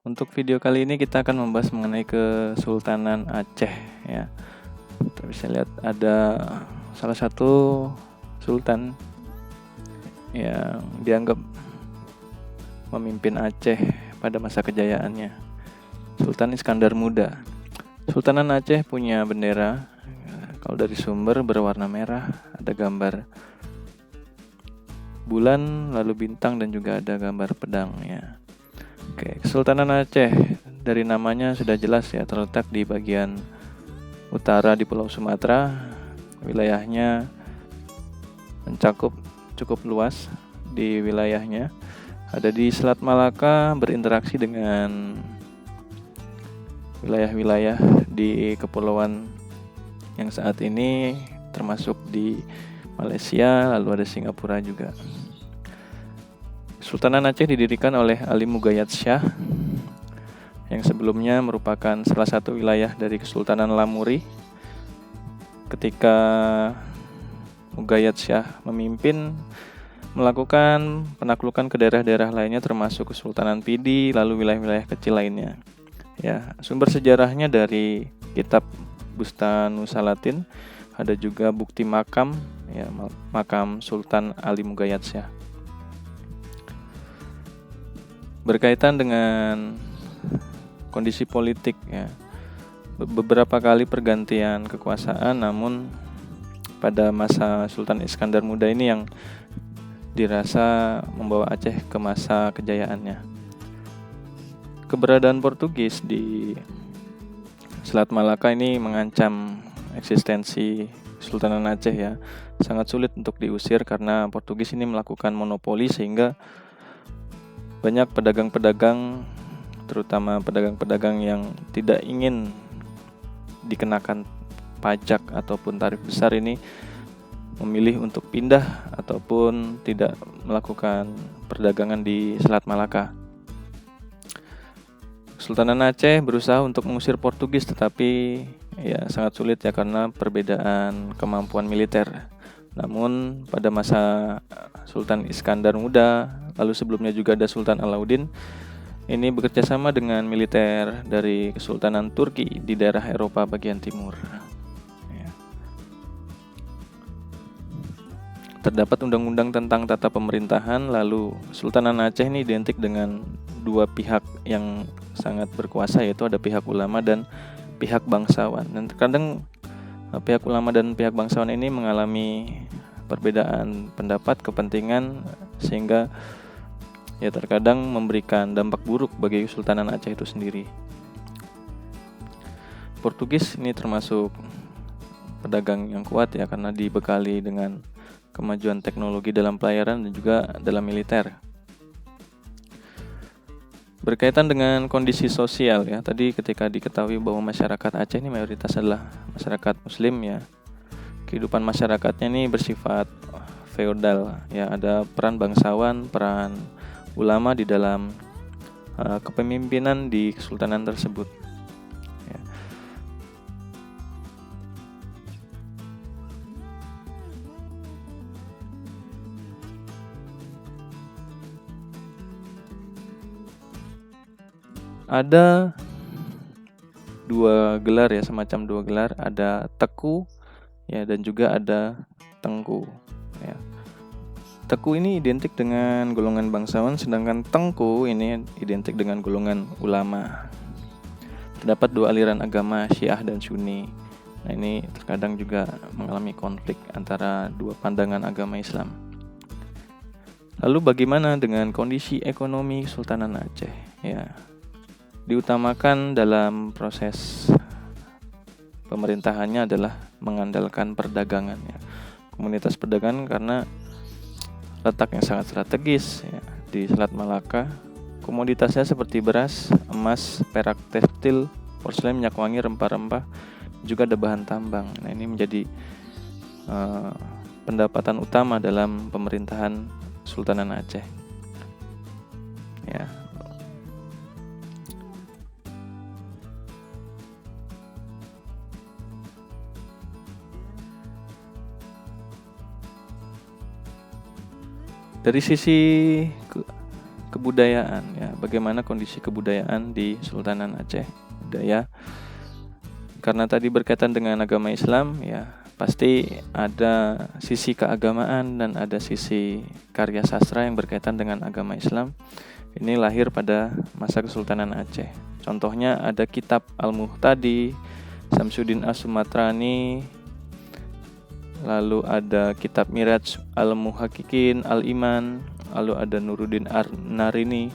Untuk video kali ini kita akan membahas mengenai Kesultanan Aceh ya. Kita bisa lihat ada salah satu sultan yang dianggap memimpin Aceh pada masa kejayaannya, Sultan Iskandar Muda. Sultanan Aceh punya bendera, kalau dari sumber berwarna merah, ada gambar bulan, lalu bintang, dan juga ada gambar pedang ya. Oke, Kesultanan Aceh dari namanya sudah jelas ya, terletak di bagian utara di Pulau Sumatera. Wilayahnya mencakup cukup luas di wilayahnya. Ada di Selat Malaka, berinteraksi dengan wilayah-wilayah di kepulauan yang saat ini termasuk di Malaysia, lalu ada Singapura juga. Sultanan Aceh didirikan oleh Ali Mughayat Shah yang sebelumnya merupakan salah satu wilayah dari Kesultanan Lamuri. Ketika Mughayat Shah memimpin, melakukan penaklukan ke daerah-daerah lainnya termasuk Kesultanan Pidi, lalu wilayah-wilayah kecil lainnya. Ya, sumber sejarahnya dari kitab Bustanus Salatin, ada juga bukti makam, ya, makam Sultan Ali Mughayat Shah. Berkaitan dengan kondisi politik ya, beberapa kali pergantian kekuasaan, namun pada masa Sultan Iskandar Muda ini yang dirasa membawa Aceh ke masa kejayaannya. Keberadaan Portugis di Selat Malaka ini mengancam eksistensi Kesultanan Aceh ya. Sangat sulit untuk diusir karena Portugis ini melakukan monopoli, sehingga banyak pedagang-pedagang, terutama pedagang-pedagang yang tidak ingin dikenakan pajak ataupun tarif besar ini, memilih untuk pindah ataupun tidak melakukan perdagangan di Selat Malaka. Sultanan Aceh berusaha untuk mengusir Portugis, tetapi ya sangat sulit ya karena perbedaan kemampuan militer. Namun pada masa Sultan Iskandar Muda, lalu sebelumnya juga ada Sultan Alauddin, ini bekerja sama dengan militer dari Kesultanan Turki di daerah Eropa bagian timur. Terdapat undang-undang tentang tata pemerintahan, lalu Kesultanan Aceh ini identik dengan dua pihak yang sangat berkuasa, yaitu ada pihak ulama dan pihak bangsawan. Dan terkadang pihak ulama dan pihak bangsawan ini mengalami perbedaan pendapat, kepentingan, sehingga ya terkadang memberikan dampak buruk bagi Kesultanan Aceh itu sendiri. Portugis ini termasuk pedagang yang kuat ya, karena dibekali dengan kemajuan teknologi dalam pelayaran dan juga dalam militer. Berkaitan dengan kondisi sosial ya, tadi ketika diketahui bahwa masyarakat Aceh ini mayoritas adalah masyarakat Muslim ya. Kehidupan masyarakatnya ini bersifat feodal ya, ada peran bangsawan, peran ulama di dalam kepemimpinan di kesultanan tersebut. Ya. Ada dua gelar ya, semacam dua gelar, ada Teku ya dan juga ada Tengku ya. Teku ini identik dengan golongan bangsawan, sedangkan Tengku ini identik dengan golongan ulama. Terdapat dua aliran agama, Syiah dan Sunni. Nah, ini terkadang juga mengalami konflik antara dua pandangan agama Islam. Lalu bagaimana dengan kondisi ekonomi Kesultanan Aceh ya? Diutamakan dalam proses pemerintahannya adalah mengandalkan perdagangan ya. Komunitas perdagangan karena letaknya sangat strategis ya, di Selat Malaka. Komoditasnya seperti beras, emas, perak, tekstil, porselen, minyak wangi, rempah-rempah, juga ada bahan tambang. Nah, ini menjadi pendapatan utama dalam pemerintahan Sultanan Aceh ya. Dari sisi kebudayaan ya, bagaimana kondisi kebudayaan di Sultanan Aceh budaya. Karena tadi berkaitan dengan agama Islam ya, pasti ada sisi keagamaan dan ada sisi karya sastra yang berkaitan dengan agama Islam. Ini lahir pada masa Kesultanan Aceh. Contohnya ada kitab Al-Muhtadi, Samsuddin As-Sumatrani, lalu ada kitab Miraj Al-Muhaqqiqin, Al-Iman, lalu ada Nuruddin Ar-Narini.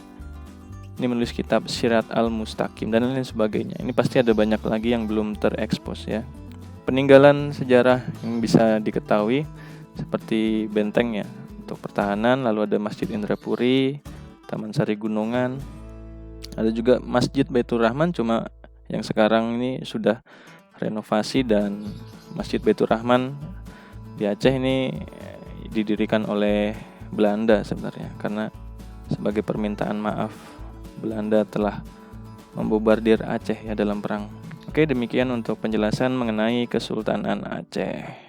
Ini menulis kitab Sirat Al-Mustaqim dan lain sebagainya. Ini pasti ada banyak lagi yang belum terekspos ya. Peninggalan sejarah yang bisa diketahui seperti benteng ya untuk pertahanan, lalu ada Masjid Indrapuri, Taman Sari Gunungan, ada juga Masjid Baitur Rahman, cuma yang sekarang ini sudah renovasi, dan Masjid Baitur Rahman di Aceh ini didirikan oleh Belanda sebenarnya, karena sebagai permintaan maaf Belanda telah membombardir Aceh ya dalam perang. Oke, demikian untuk penjelasan mengenai Kesultanan Aceh.